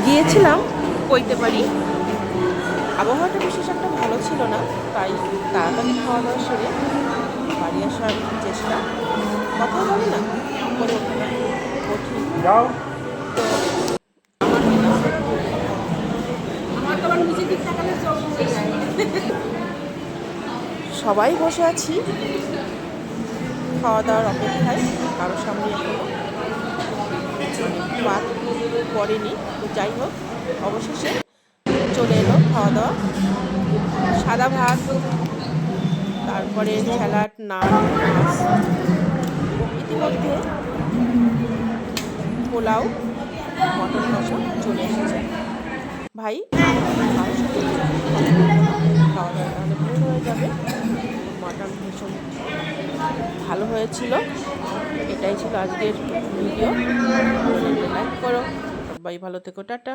গিয়েছিলাম কইতে পারি, আবহাওয়াটা বিশেষ একটা ভালো ছিল না, তাই তাড়াতাড়ি খাওয়া দাওয়া সেরে বাড়ি আসার চেষ্টা, কথা বলে না করে ওঠে না, কঠিন। তো সবাই বসে আছি খাওয়া দাওয়ার অপেক্ষায়, কারোর সামনে এখনো বাদ পড়েনি। তো যাই হোক, অবশেষে চলে এলো খাওয়া দাওয়া। সাদা ভাত, তারপরে স্যালাড, নান, মাছ, ইতিমধ্যে পোলাও, মটন কষা চলে এসেছে। ভাই কারোর সাথে খাওয়া দাওয়া তাহলে ভুল হয়ে যাবে। মটন ভীষণ ভালো হয়েছিল। এটাই ছিল আজকের ভিডিও। লাইক করো, সবাই ভালো থেকো, টাটা।